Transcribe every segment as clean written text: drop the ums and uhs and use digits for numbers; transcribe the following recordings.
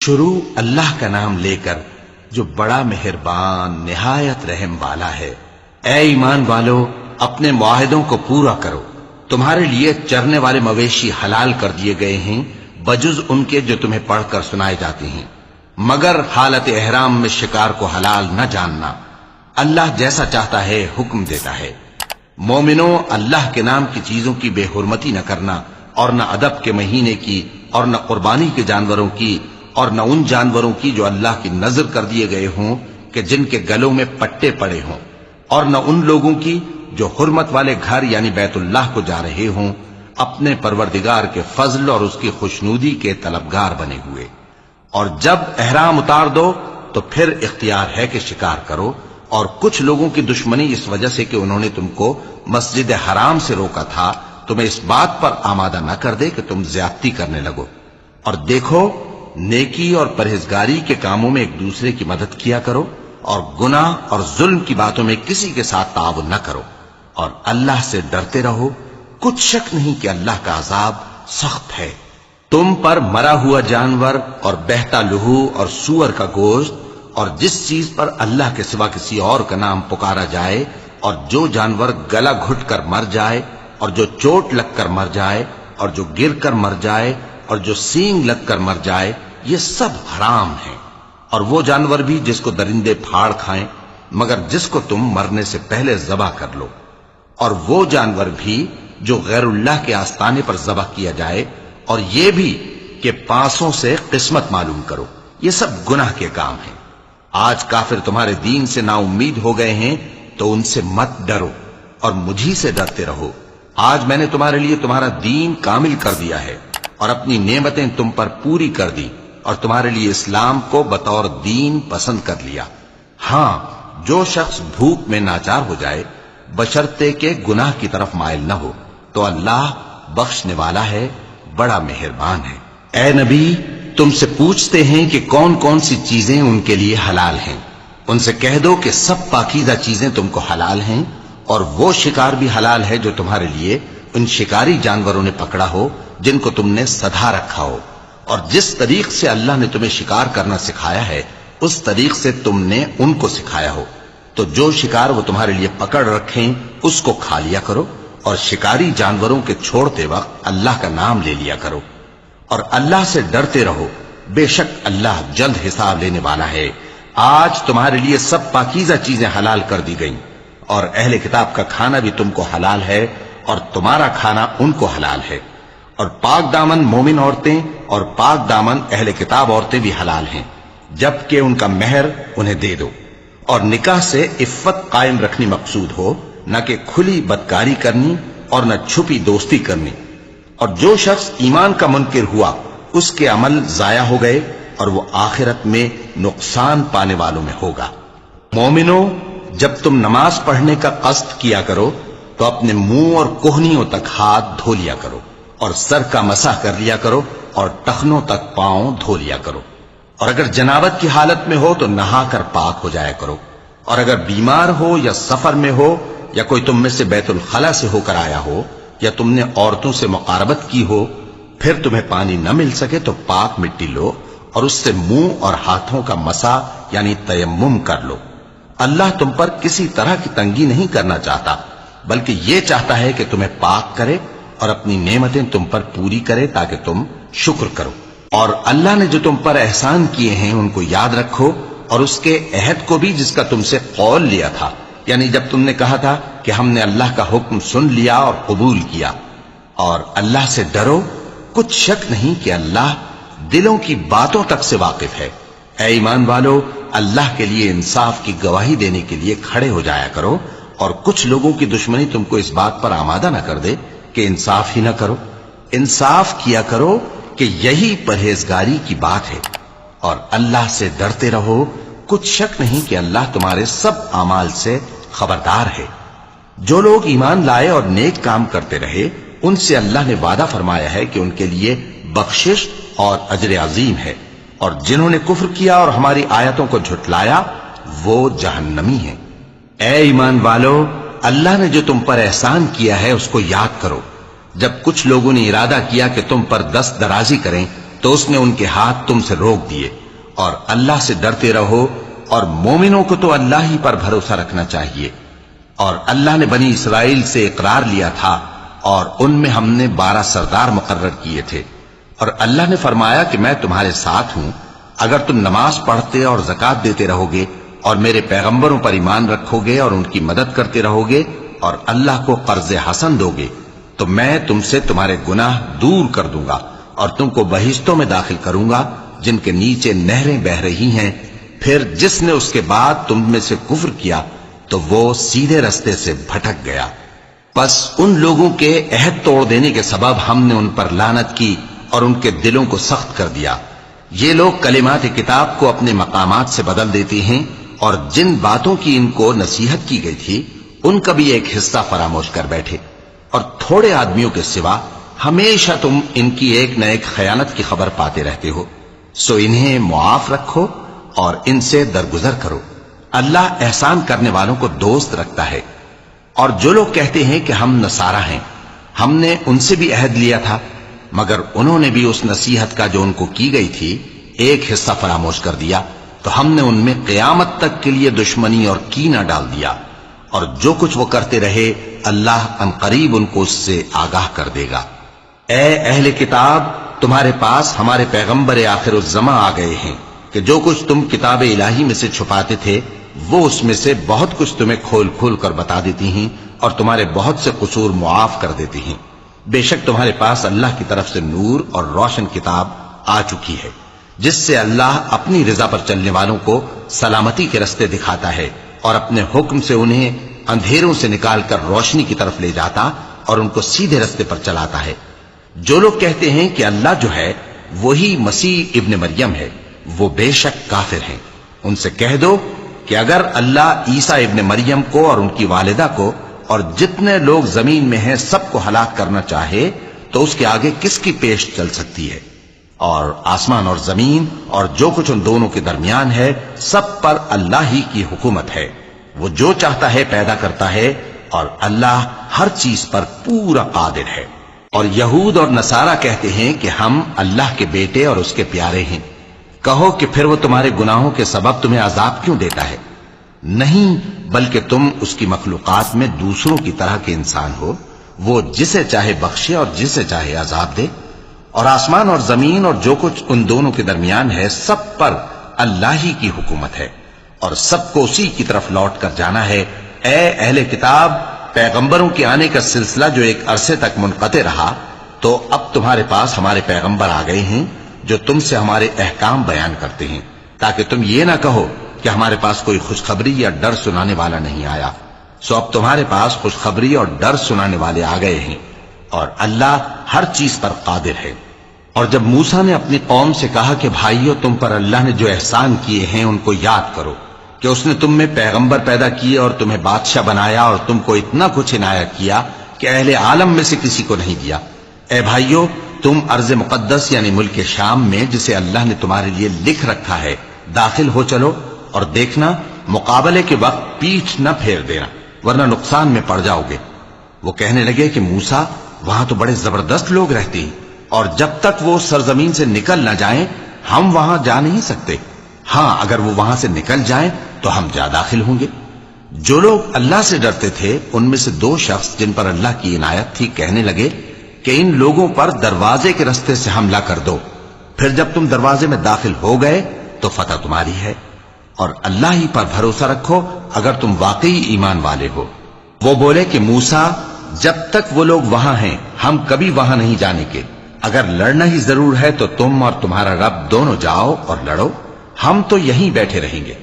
شروع اللہ کا نام لے کر جو بڑا مہربان نہایت رحم والا ہے۔ اے ایمان والو، اپنے معاہدوں کو پورا کرو۔ تمہارے لیے چرنے والے مویشی حلال کر دیے گئے ہیں بجز ان کے جو تمہیں پڑھ کر سنائے جاتے ہیں، مگر حالت احرام میں شکار کو حلال نہ جاننا۔ اللہ جیسا چاہتا ہے حکم دیتا ہے۔ مومنوں، اللہ کے نام کی چیزوں کی بے حرمتی نہ کرنا، اور نہ ادب کے مہینے کی، اور نہ قربانی کے جانوروں کی، اور نہ ان جانوروں کی جو اللہ کی نذر کر دیے گئے ہوں کہ جن کے گلوں میں پٹے پڑے ہوں، اور نہ ان لوگوں کی جو حرمت والے گھر یعنی بیت اللہ کو جا رہے ہوں اپنے پروردگار کے فضل اور اس کی خوشنودی کے طلبگار بنے ہوئے۔ اور جب احرام اتار دو تو پھر اختیار ہے کہ شکار کرو، اور کچھ لوگوں کی دشمنی اس وجہ سے کہ انہوں نے تم کو مسجد حرام سے روکا تھا تمہیں اس بات پر آمادہ نہ کر دے کہ تم زیادتی کرنے لگو۔ اور دیکھو، نیکی اور پرہیزگاری کے کاموں میں ایک دوسرے کی مدد کیا کرو، اور گناہ اور ظلم کی باتوں میں کسی کے ساتھ تعاون نہ کرو، اور اللہ سے ڈرتے رہو۔ کچھ شک نہیں کہ اللہ کا عذاب سخت ہے۔ تم پر مرا ہوا جانور اور بہتا لہو اور سور کا گوشت اور جس چیز پر اللہ کے سوا کسی اور کا نام پکارا جائے، اور جو جانور گلا گھٹ کر مر جائے، اور جو چوٹ لگ کر مر جائے، اور جو گر کر مر جائے، اور جو سینگ لگ کر مر جائے، یہ سب حرام ہیں۔ اور وہ جانور بھی جس کو درندے پھاڑ کھائیں، مگر جس کو تم مرنے سے پہلے ذبح کر لو، اور وہ جانور بھی جو غیر اللہ کے آستانے پر ذبح کیا جائے، اور یہ بھی کہ پانسوں سے قسمت معلوم کرو۔ یہ سب گناہ کے کام ہیں۔ آج کافر تمہارے دین سے نا امید ہو گئے ہیں تو ان سے مت ڈرو اور مجھی سے ڈرتے رہو۔ آج میں نے تمہارے لیے تمہارا دین کامل کر دیا ہے اور اپنی نعمتیں تم پر پوری کر دی، اور تمہارے لیے اسلام کو بطور دین پسند کر لیا۔ ہاں، جو شخص بھوک میں ناچار ہو جائے بشرطے کہ گناہ کی طرف مائل نہ ہو تو اللہ بخشنے والا ہے، بڑا مہربان ہے۔ اے نبی، تم سے پوچھتے ہیں کہ کون کون سی چیزیں ان کے لیے حلال ہیں۔ ان سے کہہ دو کہ سب پاکیزہ چیزیں تم کو حلال ہیں، اور وہ شکار بھی حلال ہے جو تمہارے لیے ان شکاری جانوروں نے پکڑا ہو جن کو تم نے سدھا رکھا ہو، اور جس طریق سے اللہ نے تمہیں شکار کرنا سکھایا ہے اس طریق سے تم نے ان کو سکھایا ہو۔ تو جو شکار وہ تمہارے لیے پکڑ رکھیں اس کو کھا لیا کرو، اور شکاری جانوروں کے چھوڑتے وقت اللہ کا نام لے لیا کرو، اور اللہ سے ڈرتے رہو، بے شک اللہ جلد حساب لینے والا ہے۔ آج تمہارے لیے سب پاکیزہ چیزیں حلال کر دی گئیں، اور اہل کتاب کا کھانا بھی تم کو حلال ہے، اور تمہارا کھانا ان کو حلال ہے۔ اور پاک دامن مومن عورتیں اور پاک دامن اہل کتاب عورتیں بھی حلال ہیں، جبکہ ان کا مہر انہیں دے دو، اور نکاح سے عفت قائم رکھنی مقصود ہو، نہ کہ کھلی بدکاری کرنی اور نہ چھپی دوستی کرنی۔ اور جو شخص ایمان کا منکر ہوا اس کے عمل ضائع ہو گئے، اور وہ آخرت میں نقصان پانے والوں میں ہوگا۔ مومنوں، جب تم نماز پڑھنے کا قصد کیا کرو تو اپنے منہ اور کوہنیوں تک ہاتھ دھو لیا کرو، اور سر کا مسح کر لیا کرو، اور ٹخنوں تک پاؤں دھو لیا کرو۔ اور اگر جنابت کی حالت میں ہو تو نہا کر پاک ہو جایا کرو، اور اگر بیمار ہو یا سفر میں ہو، یا کوئی تم میں سے بیت الخلا سے ہو کر آیا ہو، یا تم نے عورتوں سے مقاربت کی ہو، پھر تمہیں پانی نہ مل سکے تو پاک مٹی لو اور اس سے منہ اور ہاتھوں کا مسح یعنی تیمم کر لو۔ اللہ تم پر کسی طرح کی تنگی نہیں کرنا چاہتا، بلکہ یہ چاہتا ہے کہ تمہیں پاک کرے اور اپنی نعمتیں تم پر پوری کرے تاکہ تم شکر کرو۔ اور اللہ نے جو تم پر احسان کیے ہیں ان کو یاد رکھو، اور اس کے عہد کو بھی جس کا تم سے قول لیا تھا، یعنی جب تم نے کہا تھا کہ ہم نے اللہ کا حکم سن لیا اور قبول کیا۔ اور اللہ سے ڈرو، کچھ شک نہیں کہ اللہ دلوں کی باتوں تک سے واقف ہے۔ اے ایمان والو، اللہ کے لیے انصاف کی گواہی دینے کے لیے کھڑے ہو جایا کرو، اور کچھ لوگوں کی دشمنی تم کو اس بات پر آمادہ نہ کر دے کہ انصاف ہی نہ کرو۔ انصاف کیا کرو کہ یہی پرہیزگاری کی بات ہے، اور اللہ سے ڈرتے رہو، کچھ شک نہیں کہ اللہ تمہارے سب اعمال سے خبردار ہے۔ جو لوگ ایمان لائے اور نیک کام کرتے رہے ان سے اللہ نے وعدہ فرمایا ہے کہ ان کے لیے بخشش اور اجر عظیم ہے، اور جنہوں نے کفر کیا اور ہماری آیتوں کو جھٹلایا وہ جہنمی ہیں۔ اے ایمان والو، اللہ نے جو تم پر احسان کیا ہے اس کو یاد کرو۔ جب کچھ لوگوں نے ارادہ کیا کہ تم پر دست درازی کریں تو اس نے ان کے ہاتھ تم سے روک دیے، اور اللہ سے ڈرتے رہو، اور مومنوں کو تو اللہ ہی پر بھروسہ رکھنا چاہیے۔ اور اللہ نے بنی اسرائیل سے اقرار لیا تھا، اور ان میں ہم نے 12 سردار مقرر کیے تھے، اور اللہ نے فرمایا کہ میں تمہارے ساتھ ہوں، اگر تم نماز پڑھتے اور زکوٰۃ دیتے رہو گے اور میرے پیغمبروں پر ایمان رکھو گے اور ان کی مدد کرتے رہو گے اور اللہ کو قرض حسن دو گے، تو میں تم سے تمہارے گناہ دور کر دوں گا اور تم کو بہشتوں میں داخل کروں گا جن کے نیچے نہریں بہ رہی ہیں۔ پھر جس نے اس کے بعد تم میں سے کفر کیا تو وہ سیدھے رستے سے بھٹک گیا۔ پس ان لوگوں کے عہد توڑ دینے کے سبب ہم نے ان پر لعنت کی اور ان کے دلوں کو سخت کر دیا۔ یہ لوگ کلمات کتاب کو اپنے مقامات سے بدل دیتے ہیں، اور جن باتوں کی ان کو نصیحت کی گئی تھی ان کا بھی ایک حصہ فراموش کر بیٹھے، اور تھوڑے آدمیوں کے سوا ہمیشہ تم ان کی ایک نہ ایک خیانت کی خبر پاتے رہتے ہو، سو انہیں معاف رکھو اور ان سے درگزر کرو۔ اللہ احسان کرنے والوں کو دوست رکھتا ہے۔ اور جو لوگ کہتے ہیں کہ ہم نصارہ ہیں، ہم نے ان سے بھی عہد لیا تھا، مگر انہوں نے بھی اس نصیحت کا جو ان کو کی گئی تھی ایک حصہ فراموش کر دیا، تو ہم نے ان میں قیامت تک کے لیے دشمنی اور کینہ ڈال دیا، اور جو کچھ وہ کرتے رہے اللہ ان قریب ان کو اس سے آگاہ کر دے گا۔ اے اہل کتاب، تمہارے پاس ہمارے پیغمبر آخر الزماں آ گئے ہیں کہ جو کچھ تم کتاب الہی میں سے چھپاتے تھے وہ اس میں سے بہت کچھ تمہیں کھول کھول کر بتا دیتی ہیں اور تمہارے بہت سے قصور معاف کر دیتی ہیں۔ بے شک تمہارے پاس اللہ کی طرف سے نور اور روشن کتاب آ چکی ہے، جس سے اللہ اپنی رضا پر چلنے والوں کو سلامتی کے رستے دکھاتا ہے اور اپنے حکم سے انہیں اندھیروں سے نکال کر روشنی کی طرف لے جاتا اور ان کو سیدھے رستے پر چلاتا ہے۔ جو لوگ کہتے ہیں کہ اللہ جو ہے وہی مسیح ابن مریم ہے، وہ بے شک کافر ہیں۔ ان سے کہہ دو کہ اگر اللہ عیسیٰ ابن مریم کو اور ان کی والدہ کو اور جتنے لوگ زمین میں ہیں سب کو ہلاک کرنا چاہے تو اس کے آگے کس کی پیش چل سکتی ہے؟ اور آسمان اور زمین اور جو کچھ ان دونوں کے درمیان ہے سب پر اللہ ہی کی حکومت ہے، وہ جو چاہتا ہے پیدا کرتا ہے، اور اللہ ہر چیز پر پورا قادر ہے۔ اور یہود اور نصارہ کہتے ہیں کہ ہم اللہ کے بیٹے اور اس کے پیارے ہیں۔ کہو کہ پھر وہ تمہارے گناہوں کے سبب تمہیں عذاب کیوں دیتا ہے؟ نہیں، بلکہ تم اس کی مخلوقات میں دوسروں کی طرح کے انسان ہو، وہ جسے چاہے بخشے اور جسے چاہے عذاب دے۔ اور آسمان اور زمین اور جو کچھ ان دونوں کے درمیان ہے سب پر اللہ ہی کی حکومت ہے، اور سب کو اسی کی طرف لوٹ کر جانا ہے۔ اے اہل کتاب، پیغمبروں کے آنے کا سلسلہ جو ایک عرصے تک منقطع رہا، تو اب تمہارے پاس ہمارے پیغمبر آ گئے ہیں جو تم سے ہمارے احکام بیان کرتے ہیں، تاکہ تم یہ نہ کہو کہ ہمارے پاس کوئی خوشخبری یا ڈر سنانے والا نہیں آیا۔ سو اب تمہارے پاس خوشخبری اور ڈر سنانے والے آ گئے ہیں، اور اللہ ہر چیز پر قادر ہے۔ اور جب موسیٰ نے اپنی قوم سے کہا کہ بھائیو، تم پر اللہ نے جو احسان کیے ہیں ان کو یاد کرو، کہ اس نے تم میں پیغمبر پیدا کیے اور تمہیں بادشاہ بنایا اور تم کو اتنا کچھ عنایت کیا کہ اہل عالم میں سے کسی کو نہیں دیا۔ اے بھائیو، تم ارض مقدس یعنی ملک شام میں جسے اللہ نے تمہارے لیے لکھ رکھا ہے داخل ہو چلو، اور دیکھنا مقابلے کے وقت پیٹھ نہ پھیر دینا ورنہ نقصان میں پڑ جاؤ گے۔ وہ کہنے لگے کہ موسیٰ، وہاں تو بڑے زبردست لوگ رہتے ہیں، اور جب تک وہ سرزمین سے نکل نہ جائیں ہم وہاں جا نہیں سکتے۔ ہاں، اگر وہ وہاں سے نکل جائیں تو ہم جا داخل ہوں گے۔ جو لوگ اللہ سے ڈرتے تھے ان میں سے 2 شخص جن پر اللہ کی عنایت تھی کہنے لگے کہ ان لوگوں پر دروازے کے رستے سے حملہ کر دو، پھر جب تم دروازے میں داخل ہو گئے تو فتح تمہاری ہے، اور اللہ ہی پر بھروسہ رکھو اگر تم واقعی ایمان والے ہو۔ وہ بولے کہ موسیٰ، جب تک وہ لوگ وہاں ہیں ہم کبھی وہاں نہیں جانے کے، اگر لڑنا ہی ضرور ہے تو تم اور تمہارا رب دونوں جاؤ اور لڑو، ہم تو یہیں بیٹھے رہیں گے۔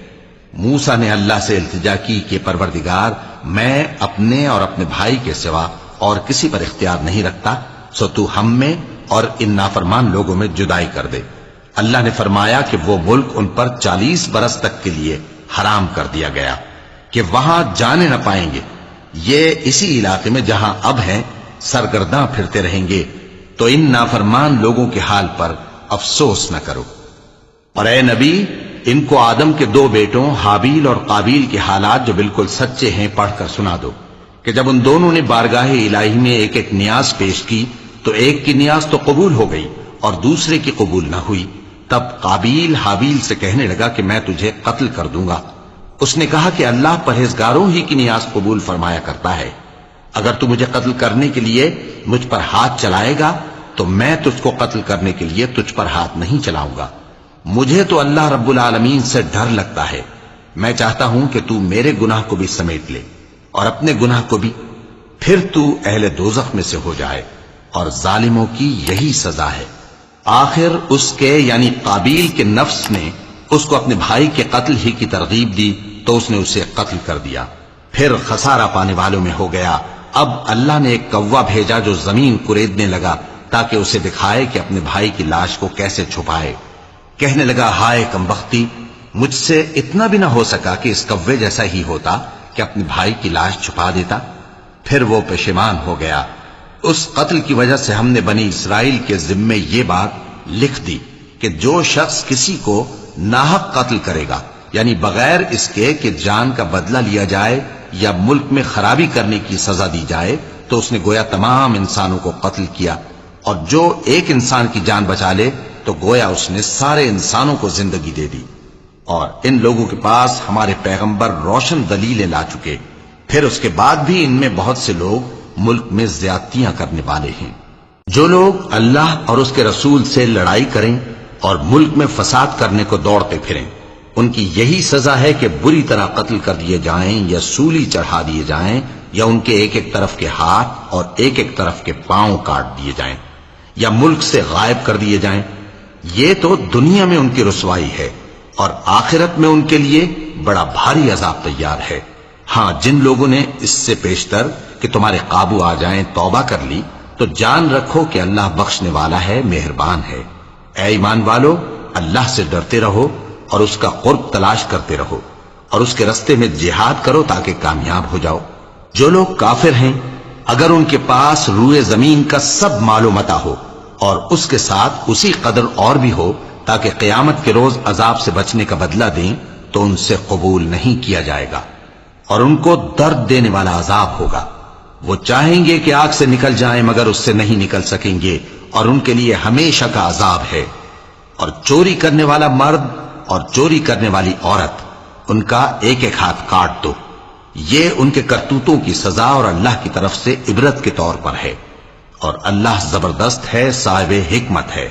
موسیٰ نے اللہ سے التجا کی کہ پروردگار، میں اپنے اور اپنے بھائی کے سوا اور کسی پر اختیار نہیں رکھتا، سو تو ہم میں اور ان نافرمان لوگوں میں جدائی کر دے۔ اللہ نے فرمایا کہ وہ ملک ان پر 40 برس تک کے لیے حرام کر دیا گیا کہ وہاں جانے نہ پائیں گے۔ یہ اسی علاقے میں جہاں اب ہیں سرگرداں پھرتے رہیں گے، تو ان نافرمان لوگوں کے حال پر افسوس نہ کرو۔ اور اے نبی، ان کو آدم کے 2 بیٹوں حابیل اور قابیل کے حالات جو بالکل سچے ہیں پڑھ کر سنا دو کہ جب ان دونوں نے بارگاہ الہی میں ایک ایک نیاز پیش کی تو ایک کی نیاز تو قبول ہو گئی اور دوسرے کی قبول نہ ہوئی، تب قابیل حابیل سے کہنے لگا کہ میں تجھے قتل کر دوں گا۔ اس نے کہا کہ اللہ پرہیزگاروں ہی کی نیاز قبول فرمایا کرتا ہے، اگر تو مجھے قتل کرنے کے لیے مجھ پر ہاتھ چلائے گا تو میں تجھ کو قتل کرنے کے لیے تجھ پر ہاتھ نہیں چلاؤں گا۔ مجھے تو اللہ رب العالمین سے ڈر لگتا ہے، میں چاہتا ہوں کہ تو میرے گناہ کو بھی سمیٹ لے اور اپنے گناہ کو بھی، پھر تو اہل دوزخ میں سے ہو جائے، اور ظالموں کی یہی سزا ہے۔ آخر اس کے یعنی قابیل کے نفس نے اس کو اپنے بھائی کے قتل ہی کی ترغیب دی تو اس نے اسے قتل کر دیا، پھر خسارہ پانے والوں میں ہو گیا۔ اب اللہ نے ایک کوا بھیجا جو زمین کریدنے لگا تاکہ اسے دکھائے کہ اپنے بھائی کی لاش کو کیسے چھپائے۔ کہنے لگا، ہائے کمبختی، مجھ سے اتنا بھی نہ ہو سکا کہ اس کوے جیسا ہی ہوتا کہ اپنے بھائی کی لاش چھپا دیتا۔ پھر وہ پشیمان ہو گیا۔ اس قتل کی وجہ سے ہم نے بنی اسرائیل کے ذمے یہ بات لکھ دی کہ جو شخص کسی کو ناحق قتل کرے گا، یعنی بغیر اس کے کہ جان کا بدلہ لیا جائے یا ملک میں خرابی کرنے کی سزا دی جائے، تو اس نے گویا تمام انسانوں کو قتل کیا، اور جو ایک انسان کی جان بچا لے تو گویا اس نے سارے انسانوں کو زندگی دے دی۔ اور ان لوگوں کے پاس ہمارے پیغمبر روشن دلیلیں لا چکے، پھر اس کے بعد بھی ان میں بہت سے لوگ ملک میں زیادتیاں کرنے والے ہیں۔ جو لوگ اللہ اور اس کے رسول سے لڑائی کریں اور ملک میں فساد کرنے کو دوڑتے پھریں، ان کی یہی سزا ہے کہ بری طرح قتل کر دیے جائیں یا سولی چڑھا دیے جائیں، یا ان کے ایک ایک طرف کے ہاتھ اور ایک ایک طرف کے پاؤں کاٹ دیے جائیں، یا ملک سے غائب کر دیے جائیں۔ یہ تو دنیا میں ان کی رسوائی ہے، اور آخرت میں ان کے لیے بڑا بھاری عذاب تیار ہے۔ ہاں، جن لوگوں نے اس سے پیشتر کہ تمہارے قابو آ جائیں توبہ کر لی تو جان رکھو کہ اللہ بخشنے والا ہے، مہربان ہے۔ اے ایمان والو، اللہ سے ڈرتے رہو اور اس کا قرب تلاش کرتے رہو، اور اس کے رستے میں جہاد کرو تاکہ کامیاب ہو جاؤ۔ جو لوگ کافر ہیں، اگر ان کے پاس روئے زمین کا سب مال و متاع ہو اور اس کے ساتھ اسی قدر اور بھی ہو تاکہ قیامت کے روز عذاب سے بچنے کا بدلہ دیں، تو ان سے قبول نہیں کیا جائے گا، اور ان کو درد دینے والا عذاب ہوگا۔ وہ چاہیں گے کہ آگ سے نکل جائیں مگر اس سے نہیں نکل سکیں گے، اور ان کے لیے ہمیشہ کا عذاب ہے۔ اور چوری کرنے والا مرد اور چوری کرنے والی عورت، ان کا ایک ایک ہاتھ کاٹ دو، یہ ان کے کرتوتوں کی سزا اور اللہ کی طرف سے عبرت کے طور پر ہے، اور اللہ زبردست ہے، صاحب حکمت ہے۔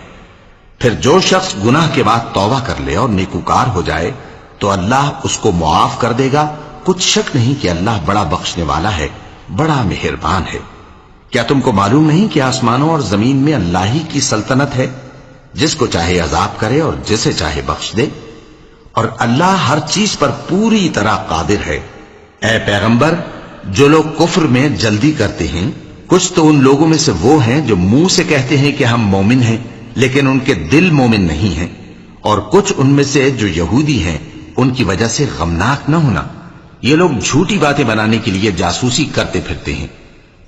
پھر جو شخص گناہ کے بعد توبہ کر لے اور نیکوکار ہو جائے تو اللہ اس کو معاف کر دے گا، کچھ شک نہیں کہ اللہ بڑا بخشنے والا ہے، بڑا مہربان ہے۔ کیا تم کو معلوم نہیں کہ آسمانوں اور زمین میں اللہ ہی کی سلطنت ہے، جس کو چاہے عذاب کرے اور جسے چاہے بخش دے، اور اللہ ہر چیز پر پوری طرح قادر ہے۔ اے پیغمبر، جو لوگ کفر میں جلدی کرتے ہیں، کچھ تو ان لوگوں میں سے وہ ہیں جو منہ سے کہتے ہیں کہ ہم مومن ہیں لیکن ان کے دل مومن نہیں ہیں، اور کچھ ان میں سے جو یہودی ہیں، ان کی وجہ سے غمناک نہ ہونا۔ یہ لوگ جھوٹی باتیں بنانے کے لیے جاسوسی کرتے پھرتے ہیں،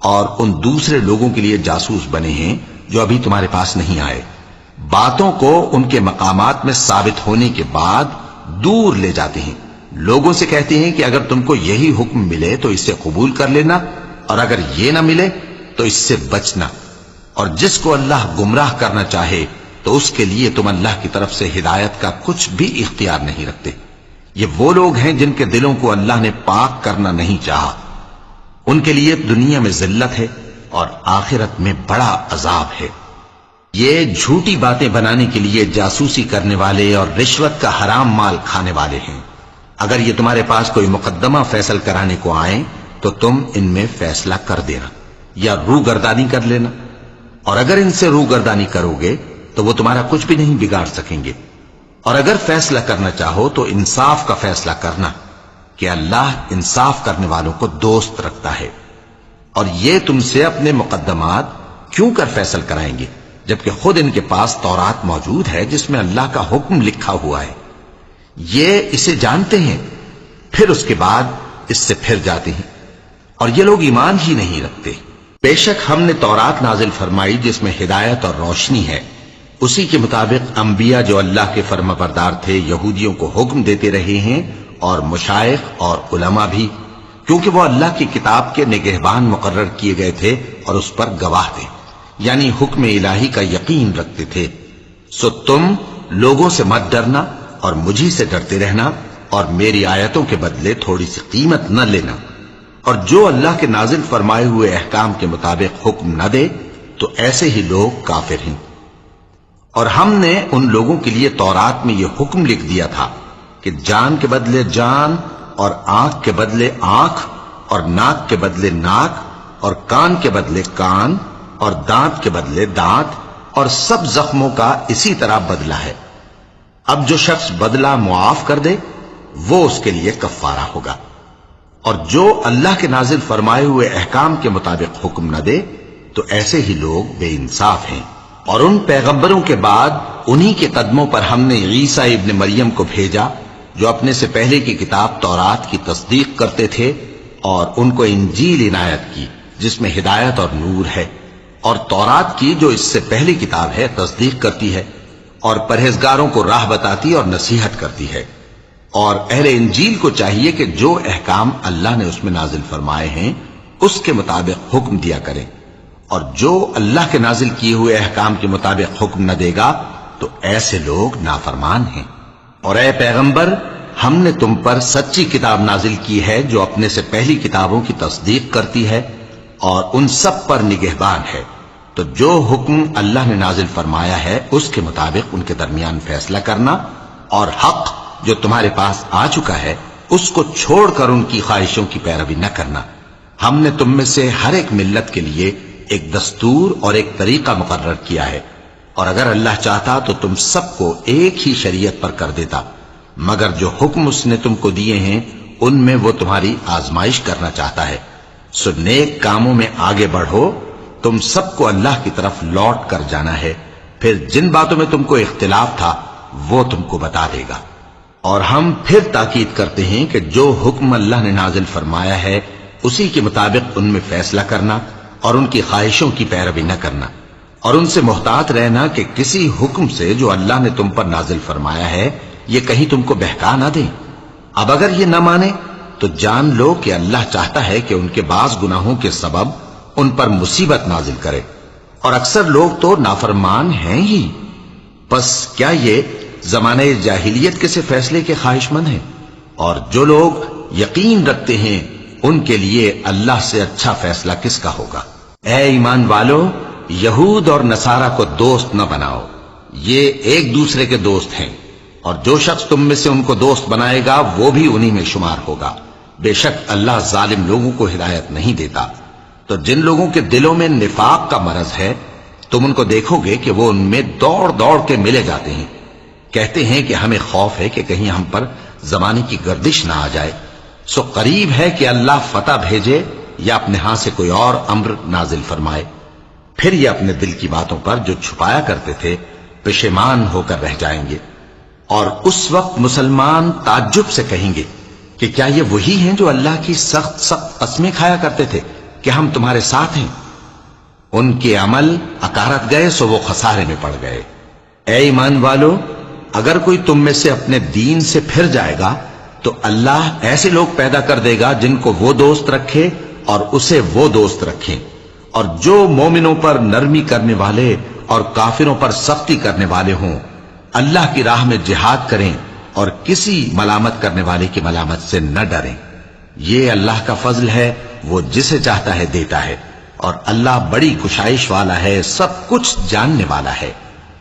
اور ان دوسرے لوگوں کے لیے جاسوس بنے ہیں جو ابھی تمہارے پاس نہیں آئے، باتوں کو ان کے مقامات میں ثابت ہونے کے بعد دور لے جاتے ہیں، لوگوں سے کہتے ہیں کہ اگر تم کو یہی حکم ملے تو اسے قبول کر لینا، اور اگر یہ نہ ملے تو اس سے بچنا، اور جس کو اللہ گمراہ کرنا چاہے تو اس کے لیے تم اللہ کی طرف سے ہدایت کا کچھ بھی اختیار نہیں رکھتے۔ یہ وہ لوگ ہیں جن کے دلوں کو اللہ نے پاک کرنا نہیں چاہا، ان کے لیے دنیا میں ذلت ہے اور آخرت میں بڑا عذاب ہے۔ یہ جھوٹی باتیں بنانے کے لیے جاسوسی کرنے والے اور رشوت کا حرام مال کھانے والے ہیں۔ اگر یہ تمہارے پاس کوئی مقدمہ فیصل کرانے کو آئیں تو تم ان میں فیصلہ کر دینا یا روگردانی کر لینا، اور اگر ان سے روگردانی کرو گے تو وہ تمہارا کچھ بھی نہیں بگاڑ سکیں گے، اور اگر فیصلہ کرنا چاہو تو انصاف کا فیصلہ کرنا کہ اللہ انصاف کرنے والوں کو دوست رکھتا ہے۔ اور یہ تم سے اپنے مقدمات کیوں کر فیصل کرائیں گے جبکہ خود ان کے پاس تورات موجود ہے جس میں اللہ کا حکم لکھا ہوا ہے۔ یہ اسے جانتے ہیں، پھر اس کے بعد اس سے پھر جاتے ہیں، اور یہ لوگ ایمان ہی نہیں رکھتے۔ بے شک ہم نے تورات نازل فرمائی جس میں ہدایت اور روشنی ہے، اسی کے مطابق انبیاء جو اللہ کے فرما بردار تھے یہودیوں کو حکم دیتے رہے ہیں، اور مشائخ اور علماء بھی، کیونکہ وہ اللہ کی کتاب کے نگہبان مقرر کیے گئے تھے اور اس پر گواہ تھے۔ یعنی حکم الہی کا یقین رکھتے تھے۔ سو تم لوگوں سے مت ڈرنا اور مجھی سے ڈرتے رہنا، اور میری آیتوں کے بدلے تھوڑی سی قیمت نہ لینا، اور جو اللہ کے نازل فرمائے ہوئے احکام کے مطابق حکم نہ دے تو ایسے ہی لوگ کافر ہیں۔ اور ہم نے ان لوگوں کے لیے تورات میں یہ حکم لکھ دیا تھا کہ جان کے بدلے جان، اور آنکھ کے بدلے آنکھ، اور ناک کے بدلے ناک، اور کان کے بدلے کان، اور دانت کے بدلے دانت، اور سب زخموں کا اسی طرح بدلہ ہے۔ اب جو شخص بدلہ معاف کر دے وہ اس کے لیے کفارہ ہوگا، اور جو اللہ کے نازل فرمائے ہوئے احکام کے مطابق حکم نہ دے تو ایسے ہی لوگ بے انصاف ہیں۔ اور ان پیغمبروں کے بعد انہی کے قدموں پر ہم نے عیسیٰ ابن مریم کو بھیجا جو اپنے سے پہلے کی کتاب تورات کی تصدیق کرتے تھے، اور ان کو انجیل عنایت کی جس میں ہدایت اور نور ہے، اور تورات کی جو اس سے پہلی کتاب ہے تصدیق کرتی ہے، اور پرہیزگاروں کو راہ بتاتی اور نصیحت کرتی ہے۔ اور اہل انجیل کو چاہیے کہ جو احکام اللہ نے اس میں نازل فرمائے ہیں اس کے مطابق حکم دیا کریں، اور جو اللہ کے نازل کیے ہوئے احکام کے مطابق حکم نہ دے گا تو ایسے لوگ نافرمان ہیں۔ اور اے پیغمبر، ہم نے تم پر سچی کتاب نازل کی ہے جو اپنے سے پہلی کتابوں کی تصدیق کرتی ہے اور ان سب پر نگہبان ہے، تو جو حکم اللہ نے نازل فرمایا ہے اس کے مطابق ان کے درمیان فیصلہ کرنا، اور حق جو تمہارے پاس آ چکا ہے اس کو چھوڑ کر ان کی خواہشوں کی پیروی نہ کرنا۔ ہم نے تم میں سے ہر ایک ملت کے لیے ایک دستور اور ایک طریقہ مقرر کیا ہے، اور اگر اللہ چاہتا تو تم سب کو ایک ہی شریعت پر کر دیتا، مگر جو حکم اس نے تم کو دیے ہیں ان میں وہ تمہاری آزمائش کرنا چاہتا ہے۔ سو نیک کاموں میں آگے بڑھو، تم سب کو اللہ کی طرف لوٹ کر جانا ہے، پھر جن باتوں میں تم کو اختلاف تھا وہ تم کو بتا دے گا۔ اور ہم پھر تاکید کرتے ہیں کہ جو حکم اللہ نے نازل فرمایا ہے اسی کے مطابق ان میں فیصلہ کرنا، اور ان کی خواہشوں کی پیروی نہ کرنا، اور ان سے محتاط رہنا کہ کسی حکم سے جو اللہ نے تم پر نازل فرمایا ہے یہ کہیں تم کو بہکا نہ دیں۔ اب اگر یہ نہ مانے تو جان لو کہ اللہ چاہتا ہے کہ ان کے بعض گناہوں کے سبب ان پر مصیبت نازل کرے، اور اکثر لوگ تو نافرمان ہیں ہی۔ پس کیا یہ زمانہ جاہلیت کے سے فیصلے کے خواہش مند ہیں؟ اور جو لوگ یقین رکھتے ہیں ان کے لیے اللہ سے اچھا فیصلہ کس کا ہوگا؟ اے ایمان والو، یہود اور نصارہ کو دوست نہ بناؤ، یہ ایک دوسرے کے دوست ہیں، اور جو شخص تم میں سے ان کو دوست بنائے گا وہ بھی انہی میں شمار ہوگا۔ بے شک اللہ ظالم لوگوں کو ہدایت نہیں دیتا۔ تو جن لوگوں کے دلوں میں نفاق کا مرض ہے تم ان کو دیکھو گے کہ وہ ان میں دوڑ دوڑ کے ملے جاتے ہیں، کہتے ہیں کہ ہمیں خوف ہے کہ کہیں ہم پر زمانے کی گردش نہ آ جائے۔ سو قریب ہے کہ اللہ فتح بھیجے یا اپنے ہاں سے کوئی اور امر نازل فرمائے، پھر یہ اپنے دل کی باتوں پر جو چھپایا کرتے تھے پشیمان ہو کر رہ جائیں گے۔ اور اس وقت مسلمان تعجب سے کہیں گے کہ کیا یہ وہی ہیں جو اللہ کی سخت سخت قسمیں کھایا کرتے تھے کہ ہم تمہارے ساتھ ہیں؟ ان کے عمل اکارت گئے سو وہ خسارے میں پڑ گئے۔ اے ایمان والو، اگر کوئی تم میں سے اپنے دین سے پھر جائے گا تو اللہ ایسے لوگ پیدا کر دے گا جن کو وہ دوست رکھے اور اسے وہ دوست رکھیں، اور جو مومنوں پر نرمی کرنے والے اور کافروں پر سختی کرنے والے ہوں، اللہ کی راہ میں جہاد کریں اور کسی ملامت کرنے والے کی ملامت سے نہ ڈریں۔ یہ اللہ کا فضل ہے، وہ جسے چاہتا ہے دیتا ہے، اور اللہ بڑی کشائش والا ہے، سب کچھ جاننے والا ہے۔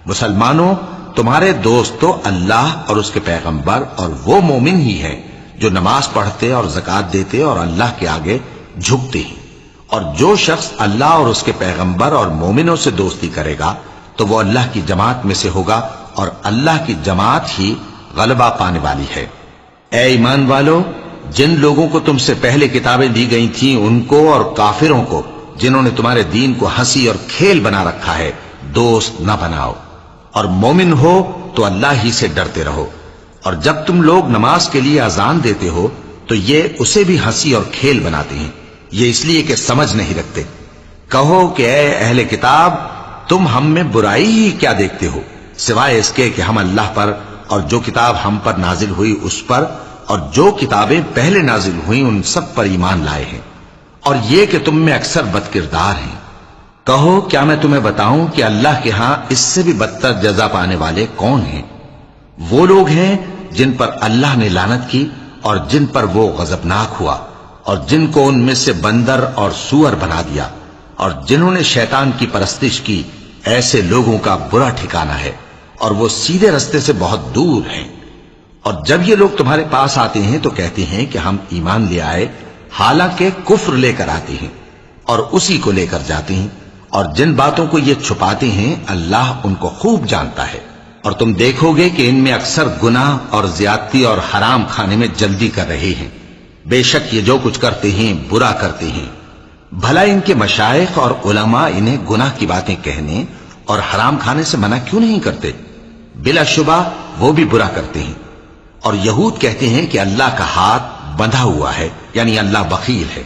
مسلمانوں، تمہارے دوست تو اللہ اور اس کے پیغمبر اور وہ مومن ہی ہیں جو نماز پڑھتے اور زکوٰۃ دیتے اور اللہ کے آگے جھکتے ہیں۔ اور جو شخص اللہ اور اس کے پیغمبر اور مومنوں سے دوستی کرے گا تو وہ اللہ کی جماعت میں سے ہوگا، اور اللہ کی جماعت ہی غلبہ پانے والی ہے۔ اے ایمان والو، جن لوگوں کو تم سے پہلے کتابیں دی گئی تھیں ان کو اور کافروں کو جنہوں نے تمہارے دین کو ہنسی اور کھیل بنا رکھا ہے دوست نہ بناؤ، اور مومن ہو تو اللہ ہی سے ڈرتے رہو۔ اور جب تم لوگ نماز کے لیے اذان دیتے ہو تو یہ اسے بھی ہنسی اور کھیل بناتے ہیں، یہ اس لیے کہ سمجھ نہیں رکھتے۔ کہو کہ اے اہل کتاب، تم ہم میں برائی ہی کیا دیکھتے ہو، سوائے اس کے کہ ہم اللہ پر اور جو کتاب ہم پر نازل ہوئی اس پر اور جو کتابیں پہلے نازل ہوئیں ان سب پر ایمان لائے ہیں، اور یہ کہ تم میں اکثر بد کردار ہیں۔ کہو کیا میں تمہیں بتاؤں کہ اللہ کے ہاں اس سے بھی بدتر جزا پانے والے کون ہیں؟ وہ لوگ ہیں جن پر اللہ نے لعنت کی اور جن پر وہ غضبناک ہوا، اور جن کو ان میں سے بندر اور سور بنا دیا، اور جنہوں نے شیطان کی پرستش کی، ایسے لوگوں کا برا ٹھکانہ ہے اور وہ سیدھے رستے سے بہت دور ہیں۔ اور جب یہ لوگ تمہارے پاس آتے ہیں تو کہتے ہیں کہ ہم ایمان لے آئے، حالانکہ کفر لے کر آتے ہیں اور اسی کو لے کر جاتے ہیں، اور جن باتوں کو یہ چھپاتے ہیں اللہ ان کو خوب جانتا ہے۔ اور تم دیکھو گے کہ ان میں اکثر گناہ اور زیادتی اور حرام کھانے میں جلدی کر رہے ہیں، بے شک یہ جو کچھ کرتے ہیں برا کرتے ہیں۔ بھلا ان کے مشائخ اور علماء انہیں گناہ کی باتیں کہنے اور حرام کھانے سے منع کیوں نہیں کرتے؟ بلا شبہ وہ بھی برا کرتے ہیں۔ اور یہود کہتے ہیں کہ اللہ کا ہاتھ بندھا ہوا ہے، یعنی اللہ بخیل ہے۔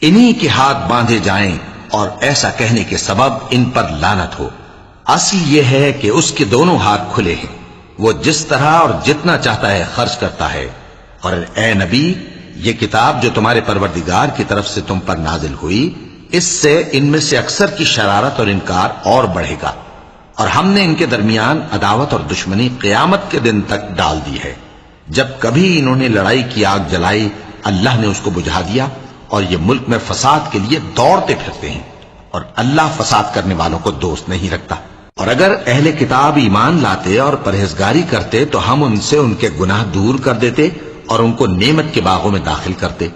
انہی کے ہاتھ باندھے جائیں اور ایسا کہنے کے سبب ان پر لعنت ہو۔ اصل یہ ہے کہ اس کے دونوں ہاتھ کھلے ہیں، وہ جس طرح اور جتنا چاہتا ہے خرچ کرتا ہے۔ اور اے نبی، یہ کتاب جو تمہارے پروردگار کی طرف سے تم پر نازل ہوئی، اس سے ان میں سے اکثر کی شرارت اور انکار اور بڑھے گا، اور ہم نے ان کے درمیان عداوت اور دشمنی قیامت کے دن تک ڈال دی ہے۔ جب کبھی انہوں نے لڑائی کی آگ جلائی، اللہ نے اس کو بجھا دیا، اور یہ ملک میں فساد کے لیے دوڑتے پھرتے ہیں، اور اللہ فساد کرنے والوں کو دوست نہیں رکھتا۔ اور اگر اہل کتاب ایمان لاتے اور پرہیزگاری کرتے تو ہم ان سے ان کے گناہ دور کر دیتے اور ان کو نعمت کے باغوں میں داخل کرتے۔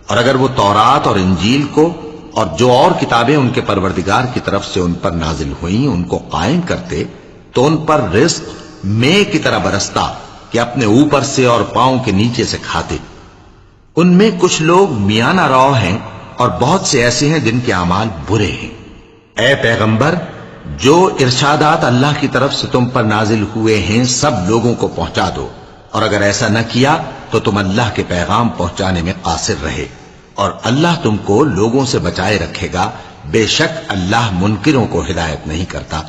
اور اگر وہ تورات اور انجیل کو اور جو اور کتابیں ان کے پروردگار کی طرف سے ان پر نازل ہوئیں ان کو قائم کرتے تو ان پر رزق مے کی طرح برستا کہ اپنے اوپر سے اور پاؤں کے نیچے سے کھاتے۔ ان میں کچھ لوگ میانہ رو ہیں اور بہت سے ایسے ہیں جن کے اعمال برے ہیں۔ اے پیغمبر، جو ارشادات اللہ کی طرف سے تم پر نازل ہوئے ہیں سب لوگوں کو پہنچا دو، اور اگر ایسا نہ کیا تو تم اللہ کے پیغام پہنچانے میں قاصر رہے، اور اللہ تم کو لوگوں سے بچائے رکھے گا، بے شک اللہ منکروں کو ہدایت نہیں کرتا۔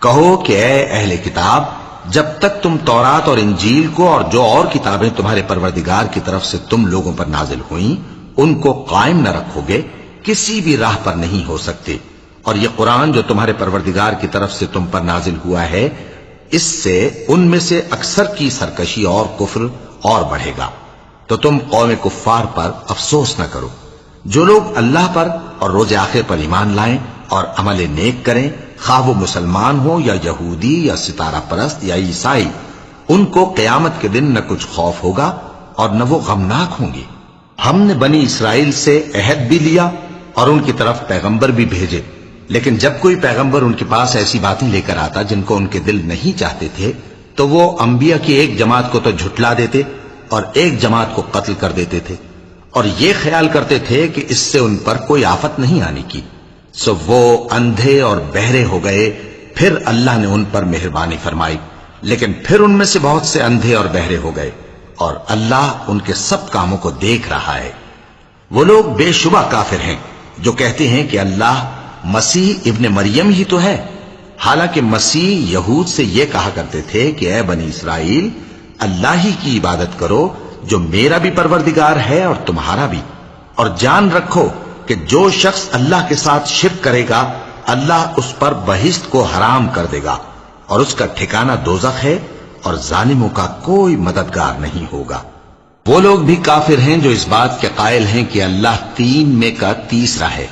کہو کہ اے اہل کتاب، جب تک تم تورات اور انجیل کو اور جو اور کتابیں تمہارے پروردگار کی طرف سے تم لوگوں پر نازل ہوئیں ان کو قائم نہ رکھو گے، کسی بھی راہ پر نہیں ہو سکتے۔ اور یہ قرآن جو تمہارے پروردگار کی طرف سے تم پر نازل ہوا ہے، اس سے ان میں سے اکثر کی سرکشی اور کفر اور بڑھے گا، تو تم قوم کفار پر افسوس نہ کرو۔ جو لوگ اللہ پر اور روز آخر پر ایمان لائیں اور عمل نیک کریں، خواہ وہ مسلمان ہو یا یہودی یا ستارہ پرست یا عیسائی، ان کو قیامت کے دن نہ کچھ خوف ہوگا اور نہ وہ غمناک ہوں گے۔ ہم نے بنی اسرائیل سے عہد بھی لیا اور ان کی طرف پیغمبر بھی بھیجے، لیکن جب کوئی پیغمبر ان کے پاس ایسی باتیں لے کر آتا جن کو ان کے دل نہیں چاہتے تھے تو وہ انبیاء کی ایک جماعت کو تو جھٹلا دیتے اور ایک جماعت کو قتل کر دیتے تھے، اور یہ خیال کرتے تھے کہ اس سے ان پر کوئی آفت نہیں آنے کی، سو وہ اندھے اور بہرے ہو گئے۔ پھر اللہ نے ان پر مہربانی فرمائی، لیکن پھر ان میں سے بہت سے اندھے اور بہرے ہو گئے، اور اللہ ان کے سب کاموں کو دیکھ رہا ہے۔ وہ لوگ بے شبہ کافر ہیں جو کہتے ہیں کہ اللہ مسیح ابن مریم ہی تو ہے، حالانکہ مسیح یہود سے یہ کہا کرتے تھے کہ اے بنی اسرائیل، اللہ ہی کی عبادت کرو جو میرا بھی پروردگار ہے اور تمہارا بھی، اور جان رکھو کہ جو شخص اللہ کے ساتھ شرک کرے گا اللہ اس پر بہشت کو حرام کر دے گا، اور اس کا ٹھکانہ دوزخ ہے، اور ظالموں کا کوئی مددگار نہیں ہوگا۔ وہ لوگ بھی کافر ہیں جو اس بات کے قائل ہیں کہ اللہ تین میں کا تیسرا ہے،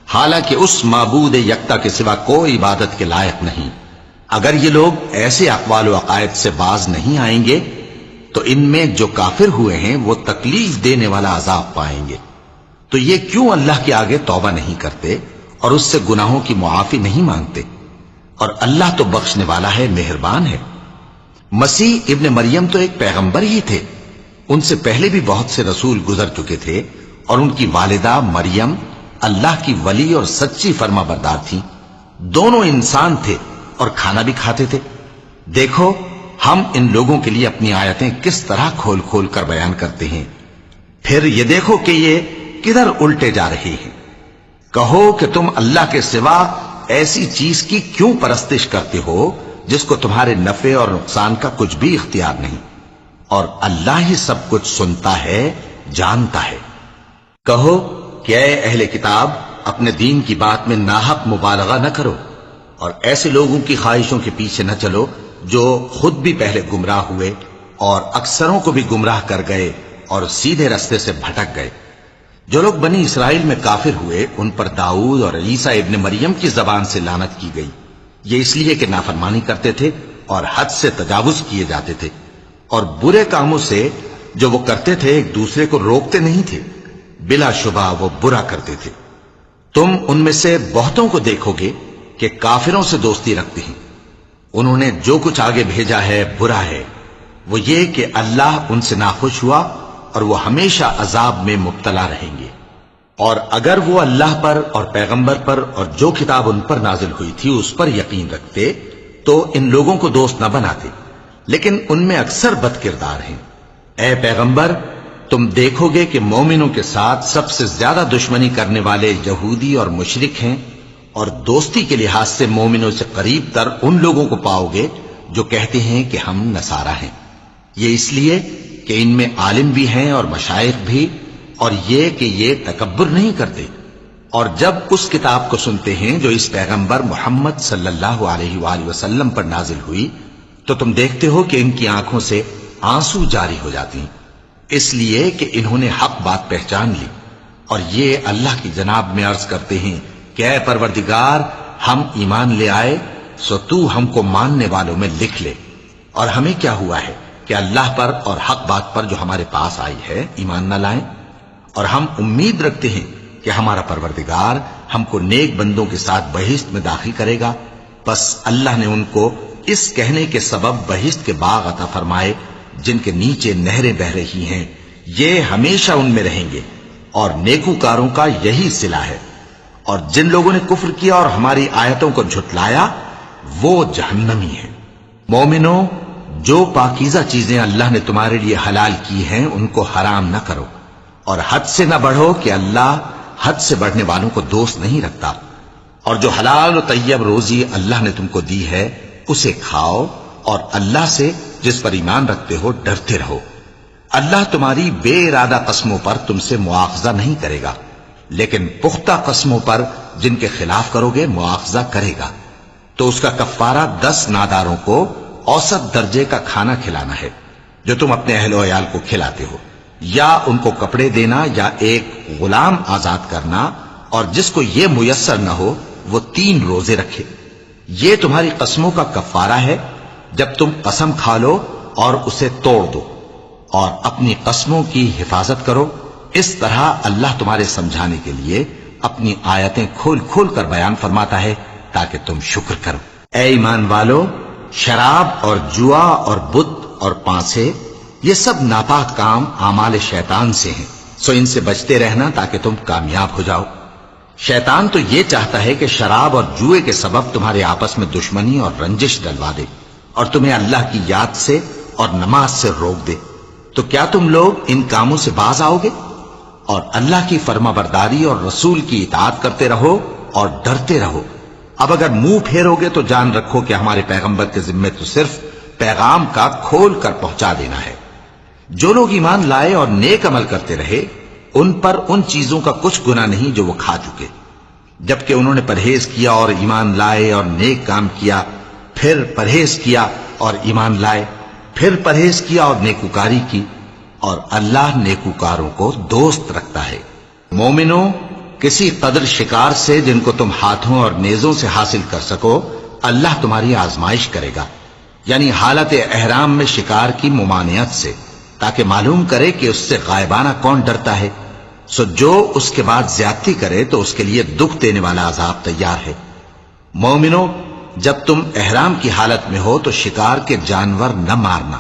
حالانکہ اس معبود یکتا کے سوا کوئی عبادت کے لائق نہیں۔ اگر یہ لوگ ایسے اقوال و عقائد سے باز نہیں آئیں گے تو ان میں جو کافر ہوئے ہیں وہ تکلیف دینے والا عذاب پائیں گے۔ تو یہ کیوں اللہ کے آگے توبہ نہیں کرتے اور اس سے گناہوں کی معافی نہیں مانگتے؟ اور اللہ تو بخشنے والا ہے، مہربان ہے۔ مسیح ابن مریم تو ایک پیغمبر ہی تھے، ان سے پہلے بھی بہت سے رسول گزر چکے تھے، اور ان کی والدہ مریم اللہ کی ولی اور سچی فرما بردار تھی، دونوں انسان تھے اور کھانا بھی کھاتے تھے۔ دیکھو ہم ان لوگوں کے لیے اپنی آیتیں کس طرح کھول کھول کر بیان کرتے ہیں، پھر یہ دیکھو کہ یہ کدھر الٹے جا رہے ہیں۔ کہو کہ تم اللہ کے سوا ایسی چیز کی کیوں پرستش کرتے ہو جس کو تمہارے نفع اور نقصان کا کچھ بھی اختیار نہیں، اور اللہ ہی سب کچھ سنتا ہے، جانتا ہے۔ کہو کہ اے اہل کتاب، اپنے دین کی بات میں ناحق مبالغہ نہ کرو، اور ایسے لوگوں کی خواہشوں کے پیچھے نہ چلو جو خود بھی پہلے گمراہ ہوئے اور اکثروں کو بھی گمراہ کر گئے اور سیدھے رستے سے بھٹک گئے۔ جو لوگ بنی اسرائیل میں کافر ہوئے ان پر داؤد اور عیسیٰ ابن مریم کی زبان سے لعنت کی گئی، یہ اس لیے کہ نافرمانی کرتے تھے اور حد سے تجاوز کیے جاتے تھے، اور برے کاموں سے جو وہ کرتے تھے ایک دوسرے کو روکتے نہیں تھے، بلا شبہ وہ برا کرتے تھے۔ تم ان میں سے بہتوں کو دیکھو گے کہ کافروں سے دوستی رکھتے ہیں، انہوں نے جو کچھ آگے بھیجا ہے برا ہے، وہ یہ کہ اللہ ان سے ناخوش ہوا اور وہ ہمیشہ عذاب میں مبتلا رہیں گے۔ اور اگر وہ اللہ پر اور پیغمبر پر اور جو کتاب ان پر نازل ہوئی تھی اس پر یقین رکھتے تو ان لوگوں کو دوست نہ بناتے، لیکن ان میں اکثر بد کردار ہیں۔ اے پیغمبر، تم دیکھو گے کہ مومنوں کے ساتھ سب سے زیادہ دشمنی کرنے والے یہودی اور مشرک ہیں، اور دوستی کے لحاظ سے مومنوں سے قریب تر ان لوگوں کو پاؤ گے جو کہتے ہیں کہ ہم نصارہ ہیں، یہ اس لیے کہ ان میں عالم بھی ہیں اور مشائخ بھی، اور یہ کہ یہ تکبر نہیں کرتے۔ اور جب اس کتاب کو سنتے ہیں جو اس پیغمبر محمد صلی اللہ علیہ وآلہ وسلم پر نازل ہوئی تو تم دیکھتے ہو کہ ان کی آنکھوں سے آنسو جاری ہو جاتی ہیں، اس لیے کہ انہوں نے حق بات پہچان لی، اور یہ اللہ کی جناب میں عرض کرتے ہیں کہ اے پروردگار، ہم ایمان لے آئے سو تو ہم کو ماننے والوں میں لکھ لے، اور ہمیں کیا ہوا ہے کہ اللہ پر اور حق بات پر جو ہمارے پاس آئی ہے ایمان نہ لائیں، اور ہم امید رکھتے ہیں کہ ہمارا پروردگار ہم کو نیک بندوں کے ساتھ بہشت میں داخل کرے گا۔ بس اللہ نے ان کو اس کہنے کے سبب بہشت کے باغ عطا فرمائے جن کے نیچے نہریں بہ رہی ہیں، یہ ہمیشہ ان میں رہیں گے، اور نیکوکاروں کا یہی صلہ ہے۔ اور جن لوگوں نے کفر کیا اور ہماری آیتوں کو جھٹلایا وہ جہنمی ہیں۔ مومنوں، جو پاکیزہ چیزیں اللہ نے تمہارے لیے حلال کی ہیں ان کو حرام نہ کرو، اور حد سے نہ بڑھو کہ اللہ حد سے بڑھنے والوں کو دوست نہیں رکھتا، اور جو حلال و طیب روزی اللہ نے تم کو دی ہے اسے کھاؤ، اور اللہ سے جس پر ایمان رکھتے ہو ڈرتے رہو۔ اللہ تمہاری بے ارادہ قسموں پر تم سے مواخذہ نہیں کرے گا، لیکن پختہ قسموں پر جن کے خلاف کرو گے مواخذہ کرے گا، تو اس کا کفارہ 10 ناداروں کو اوسط درجے کا کھانا کھلانا ہے جو تم اپنے اہل و عیال کو کھلاتے ہو، یا ان کو کپڑے دینا یا ایک غلام آزاد کرنا، اور جس کو یہ میسر نہ ہو وہ 3 روزے رکھے۔ یہ تمہاری قسموں کا کفارہ ہے جب تم قسم کھا لو اور اسے توڑ دو، اور اپنی قسموں کی حفاظت کرو۔ اس طرح اللہ تمہارے سمجھانے کے لیے اپنی آیتیں کھول کھول کر بیان فرماتا ہے تاکہ تم شکر کرو۔ اے ایمان والو، شراب اور جوا اور بت اور پانسے یہ سب ناپاک کام اعمال شیطان سے ہیں، سو ان سے بچتے رہنا تاکہ تم کامیاب ہو جاؤ۔ شیطان تو یہ چاہتا ہے کہ شراب اور جوئے کے سبب تمہارے آپس میں دشمنی اور رنجش ڈلوا دے، اور تمہیں اللہ کی یاد سے اور نماز سے روک دے۔ تو کیا تم لوگ ان کاموں سے باز آؤ گے؟ اور اللہ کی فرما برداری اور رسول کی اطاعت کرتے رہو اور ڈرتے رہو۔ اب اگر منہ پھیرو گے تو جان رکھو کہ ہمارے پیغمبر کے ذمے تو صرف پیغام کا کھول کر پہنچا دینا ہے۔ جو لوگ ایمان لائے اور نیک عمل کرتے رہے ان پر ان چیزوں کا کچھ گناہ نہیں جو وہ کھا چکے، جبکہ انہوں نے پرہیز کیا اور ایمان لائے اور نیک کام کیا، پھر پرہیز کیا اور ایمان لائے، پھر پرہیز کیا اور نیکوکاری کی، اور اللہ نیکوکاروں کو دوست رکھتا ہے۔ مومنوں، کسی قدر شکار سے جن کو تم ہاتھوں اور نیزوں سے حاصل کر سکو اللہ تمہاری آزمائش کرے گا، یعنی حالت احرام میں شکار کی ممانعت سے، تاکہ معلوم کرے کہ اس سے غائبانہ کون ڈرتا ہے۔ سو جو اس کے بعد زیادتی کرے تو اس کے لیے دکھ دینے والا عذاب تیار ہے۔ مومنوں، جب تم احرام کی حالت میں ہو تو شکار کے جانور نہ مارنا،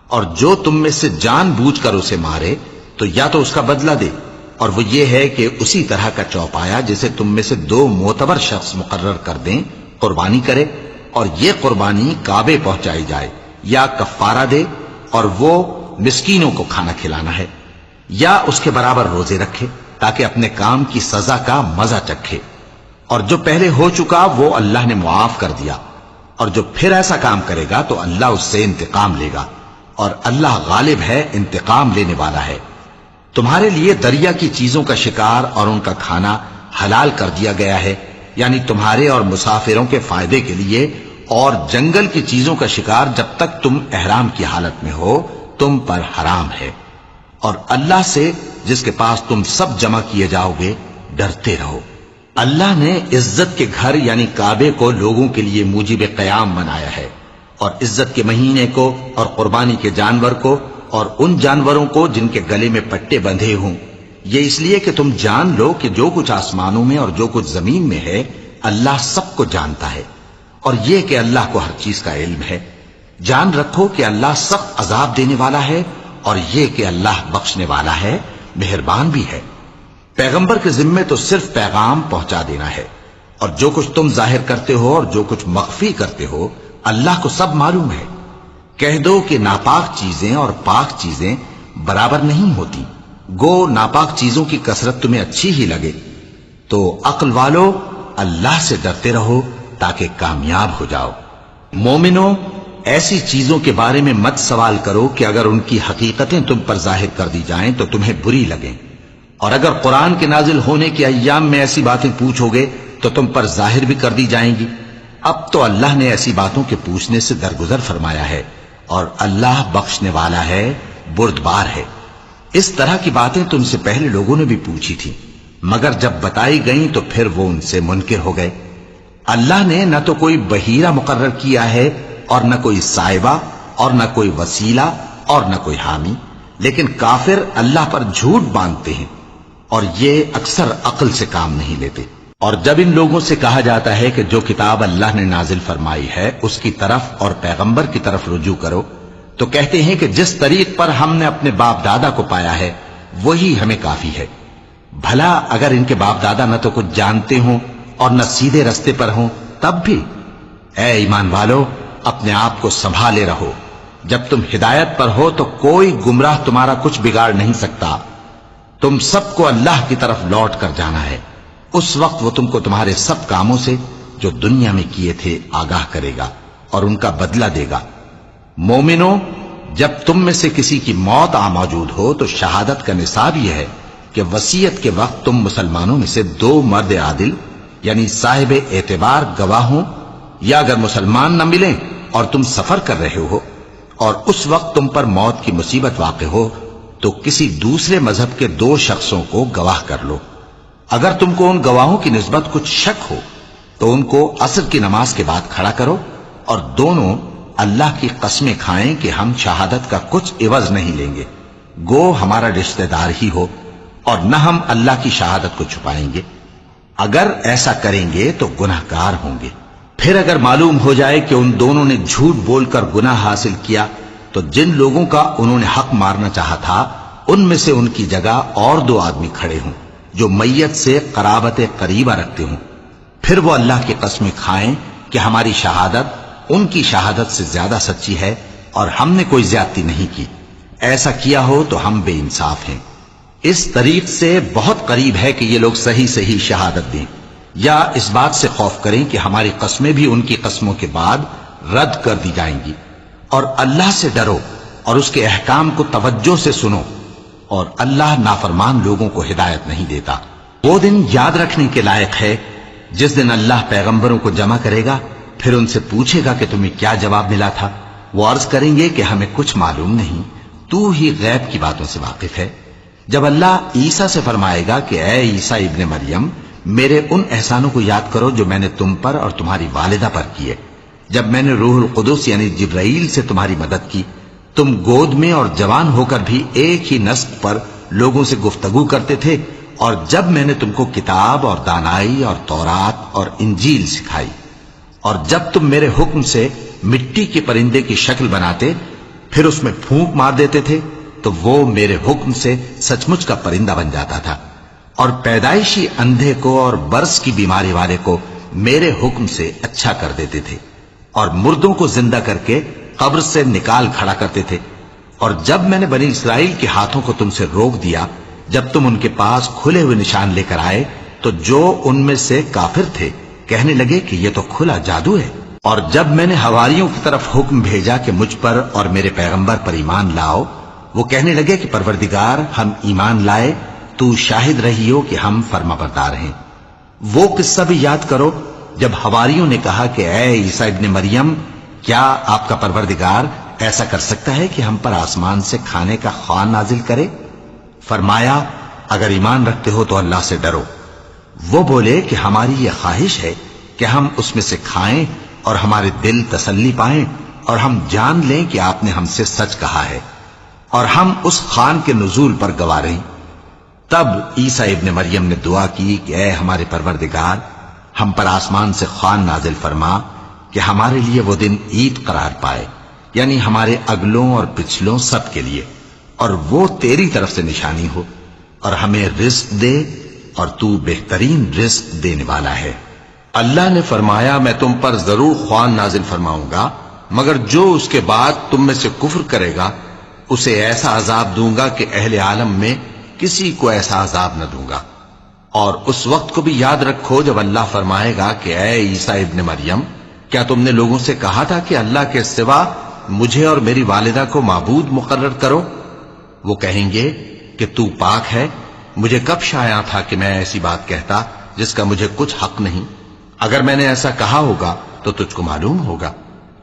اور جو تم میں سے جان بوجھ کر اسے مارے تو یا تو اس کا بدلہ دے، اور وہ یہ ہے کہ اسی طرح کا چوپایا جسے تم میں سے 2 معتبر شخص مقرر کر دیں قربانی کرے، اور یہ قربانی کعبے پہنچائی جائے، یا کفارہ دے اور وہ مسکینوں کو کھانا کھلانا ہے، یا اس کے برابر روزے رکھے تاکہ اپنے کام کی سزا کا مزہ چکھے، اور جو پہلے ہو چکا وہ اللہ نے معاف کر دیا، اور جو پھر ایسا کام کرے گا تو اللہ اس سے انتقام لے گا، اور اللہ غالب ہے، انتقام لینے والا ہے۔ تمہارے لیے دریا کی چیزوں کا شکار اور ان کا کھانا حلال کر دیا گیا ہے، یعنی تمہارے اور مسافروں کے فائدے کے لیے، اور جنگل کی چیزوں کا شکار جب تک تم احرام کی حالت میں ہو تم پر حرام ہے۔ اور اللہ سے جس کے پاس تم سب جمع کیے جاؤ گے ڈرتے رہو۔ اللہ نے عزت کے گھر یعنی کعبے کو لوگوں کے لیے موجب قیام بنایا ہے، اور عزت کے مہینے کو، اور قربانی کے جانور کو، اور ان جانوروں کو جن کے گلے میں پٹے بندھے ہوں، یہ اس لیے کہ تم جان لو کہ جو کچھ آسمانوں میں اور جو کچھ زمین میں ہے اللہ سب کو جانتا ہے، اور یہ کہ اللہ کو ہر چیز کا علم ہے۔ جان رکھو کہ اللہ سخت عذاب دینے والا ہے، اور یہ کہ اللہ بخشنے والا ہے، مہربان بھی ہے۔ پیغمبر کے ذمے تو صرف پیغام پہنچا دینا ہے، اور جو کچھ تم ظاہر کرتے ہو اور جو کچھ مخفی کرتے ہو اللہ کو سب معلوم ہے۔ کہہ دو کہ ناپاک چیزیں اور پاک چیزیں برابر نہیں ہوتی، گو ناپاک چیزوں کی کثرت تمہیں اچھی ہی لگے، تو عقل والو اللہ سے ڈرتے رہو تاکہ کامیاب ہو جاؤ۔ مومنو، ایسی چیزوں کے بارے میں مت سوال کرو کہ اگر ان کی حقیقتیں تم پر ظاہر کر دی جائیں تو تمہیں بری لگیں، اور اگر قرآن کے نازل ہونے کے ایام میں ایسی باتیں پوچھو گے تو تم پر ظاہر بھی کر دی جائیں گی۔ اب تو اللہ نے ایسی باتوں کے پوچھنے سے درگزر فرمایا ہے، اور اللہ بخشنے والا ہے، بردبار ہے۔ اس طرح کی باتیں تم سے پہلے لوگوں نے بھی پوچھی تھی، مگر جب بتائی گئیں تو پھر وہ ان سے منکر ہو گئے۔ اللہ نے نہ تو کوئی بحیرہ مقرر کیا ہے، اور نہ کوئی صاحبہ، اور نہ کوئی وسیلہ، اور نہ کوئی حامی، لیکن کافر اللہ پر جھوٹ باندھتے ہیں، اور یہ اکثر عقل سے کام نہیں لیتے۔ اور جب ان لوگوں سے کہا جاتا ہے کہ جو کتاب اللہ نے نازل فرمائی ہے اس کی طرف اور پیغمبر کی طرف رجوع کرو، تو کہتے ہیں کہ جس طریق پر ہم نے اپنے باپ دادا کو پایا ہے وہی ہمیں کافی ہے۔ بھلا اگر ان کے باپ دادا نہ تو کچھ جانتے ہوں اور نہ سیدھے رستے پر ہوں تب بھی؟ اے ایمان والو، اپنے آپ کو سنبھالے رہو، جب تم ہدایت پر ہو تو کوئی گمراہ تمہارا کچھ بگاڑ نہیں سکتا۔ تم سب کو اللہ کی طرف لوٹ کر جانا ہے، اس وقت وہ تم کو تمہارے سب کاموں سے جو دنیا میں کیے تھے آگاہ کرے گا اور ان کا بدلہ دے گا۔ مومنو، جب تم میں سے کسی کی موت آ موجود ہو تو شہادت کا نصاب یہ ہے کہ وصیت کے وقت تم مسلمانوں میں سے 2 مرد عادل یعنی صاحب اعتبار گواہ ہوں، یا اگر مسلمان نہ ملیں اور تم سفر کر رہے ہو اور اس وقت تم پر موت کی مصیبت واقع ہو تو کسی دوسرے مذہب کے 2 شخصوں کو گواہ کر لو۔ اگر تم کو ان گواہوں کی نسبت کچھ شک ہو تو ان کو عصر کی نماز کے بعد کھڑا کرو، اور دونوں اللہ کی قسمیں کھائیں کہ ہم شہادت کا کچھ عوض نہیں لیں گے، گو ہمارا رشتہ دار ہی ہو، اور نہ ہم اللہ کی شہادت کو چھپائیں گے۔ اگر ایسا کریں گے تو گناہ گار ہوں گے۔ پھر اگر معلوم ہو جائے کہ ان دونوں نے جھوٹ بول کر گناہ حاصل کیا تو جن لوگوں کا انہوں نے حق مارنا چاہا تھا ان میں سے ان کی جگہ اور 2 آدمی کھڑے ہوں جو میت سے قرابت قریبہ رکھتے ہوں، پھر وہ اللہ کی قسمیں کھائیں کہ ہماری شہادت ان کی شہادت سے زیادہ سچی ہے اور ہم نے کوئی زیادتی نہیں کی۔ ایسا کیا ہو تو ہم بے انصاف ہیں۔ اس طریق سے بہت قریب ہے کہ یہ لوگ صحیح شہادت دیں، یا اس بات سے خوف کریں کہ ہماری قسمیں بھی ان کی قسموں کے بعد رد کر دی جائیں گی۔ اور اللہ سے ڈرو اور اس کے احکام کو توجہ سے سنو، اور اللہ نافرمان لوگوں کو ہدایت نہیں دیتا۔ وہ دن یاد رکھنے کے لائق ہے جس دن اللہ پیغمبروں کو جمع کرے گا، پھر ان سے پوچھے گا کہ تمہیں کیا جواب ملا تھا۔ وہ عرض کریں گے کہ ہمیں کچھ معلوم نہیں، تو ہی غیب کی باتوں سے واقف ہے۔ جب اللہ عیسیٰ سے فرمائے گا کہ اے عیسیٰ ابن مریم، میرے ان احسانوں کو یاد کرو جو میں نے تم پر اور تمہاری والدہ پر کیے، جب میں نے روح القدس یعنی جبرائیل سے تمہاری مدد کی، تم گود میں اور جوان ہو کر بھی ایک ہی نسق پر لوگوں سے گفتگو کرتے تھے، اور جب میں نے تم کو کتاب اور دانائی اور تورات اور انجیل سکھائی، اور جب تم میرے حکم سے مٹی کے پرندے کی شکل بناتے پھر اس میں پھونک مار دیتے تھے تو وہ میرے حکم سے سچ مچ کا پرندہ بن جاتا تھا، اور پیدائشی اندھے کو اور برس کی بیماری والے کو میرے حکم سے اچھا کر دیتے تھے، اور مردوں کو زندہ کر کے قبر سے نکال کھڑا کرتے تھے۔ اور جب میں نے بنی اسرائیل کے ہاتھوں کو تم سے روک دیا جب تم ان کے پاس کھلے ہوئے نشان لے کر آئے تو جو ان میں سے کافر تھے کہنے لگے کہ یہ تو کھلا جادو ہے۔ اور جب میں نے حواریوں کی طرف حکم بھیجا کہ مجھ پر اور میرے پیغمبر پر ایمان لاؤ، وہ کہنے لگے کہ پروردگار، ہم ایمان لائے، تو شاہد رہی ہو کہ ہم فرما بردار ہیں۔ وہ قصہ بھی یاد کرو جب حواریوں نے کہا کہ اے عیسیٰ ابن مریم، کیا آپ کا پروردگار ایسا کر سکتا ہے کہ ہم پر آسمان سے کھانے کا خوان نازل کرے؟ فرمایا اگر ایمان رکھتے ہو تو اللہ سے ڈرو۔ وہ بولے کہ ہماری یہ خواہش ہے کہ ہم اس میں سے کھائیں اور ہمارے دل تسلی پائیں اور ہم جان لیں کہ آپ نے ہم سے سچ کہا ہے اور ہم اس خوان کے نزول پر گواہ رہیں۔ تب عیسیٰ ابن مریم نے دعا کی کہ اے ہمارے پروردگار، ہم پر آسمان سے خوان نازل فرما کہ ہمارے لیے وہ دن عید قرار پائے، یعنی ہمارے اگلوں اور پچھلوں سب کے لیے، اور وہ تیری طرف سے نشانی ہو، اور ہمیں رزق دے اور تو بہترین رزق دینے والا ہے۔ اللہ نے فرمایا میں تم پر ضرور خوان نازل فرماؤں گا، مگر جو اس کے بعد تم میں سے کفر کرے گا اسے ایسا عذاب دوں گا کہ اہل عالم میں کسی کو ایسا عذاب نہ دوں گا۔ اور اس وقت کو بھی یاد رکھو جب اللہ فرمائے گا کہ اے عیسیٰ ابن مریم، کیا تم نے لوگوں سے کہا تھا کہ اللہ کے سوا مجھے اور میری والدہ کو معبود مقرر کرو؟ وہ کہیں گے کہ تو پاک ہے، مجھے کب شایع تھا کہ میں ایسی بات کہتا جس کا مجھے کچھ حق نہیں؟ اگر میں نے ایسا کہا ہوگا تو تجھ کو معلوم ہوگا،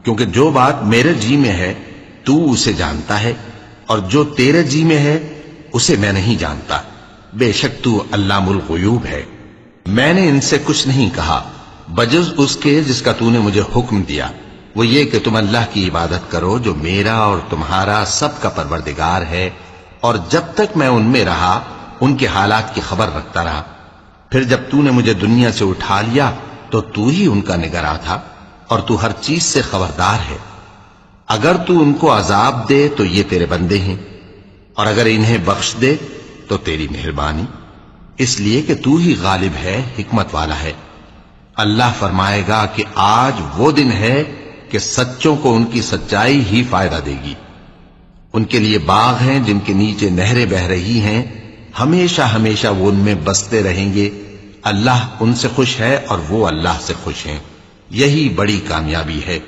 کیونکہ جو بات میرے جی میں ہے تو اسے جانتا ہے، اور جو تیرے جی میں ہے اسے میں نہیں جانتا۔ بے شک تو علام الغیوب ہے۔ میں نے ان سے کچھ نہیں کہا بجز اس کے جس کا تو نے مجھے حکم دیا، وہ یہ کہ تم اللہ کی عبادت کرو جو میرا اور تمہارا سب کا پروردگار ہے، اور جب تک میں ان میں رہا ان کے حالات کی خبر رکھتا رہا۔ پھر جب تو نے مجھے دنیا سے اٹھا لیا تو تو ہی ان کا نگراں تھا، اور تو ہر چیز سے خبردار ہے۔ اگر تو ان کو عذاب دے تو یہ تیرے بندے ہیں، اور اگر انہیں بخش دے تو تیری مہربانی، اس لیے کہ تو ہی غالب ہے، حکمت والا ہے۔ اللہ فرمائے گا کہ آج وہ دن ہے کہ سچوں کو ان کی سچائی ہی فائدہ دے گی۔ ان کے لیے باغ ہیں جن کے نیچے نہریں بہ رہی ہیں، ہمیشہ ہمیشہ وہ ان میں بستے رہیں گے۔ اللہ ان سے خوش ہے اور وہ اللہ سے خوش ہیں، یہی بڑی کامیابی ہے۔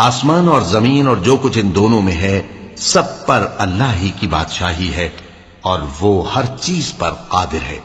آسمان اور زمین اور جو کچھ ان دونوں میں ہے سب پر اللہ ہی کی بادشاہی ہے، اور وہ ہر چیز پر قادر ہے۔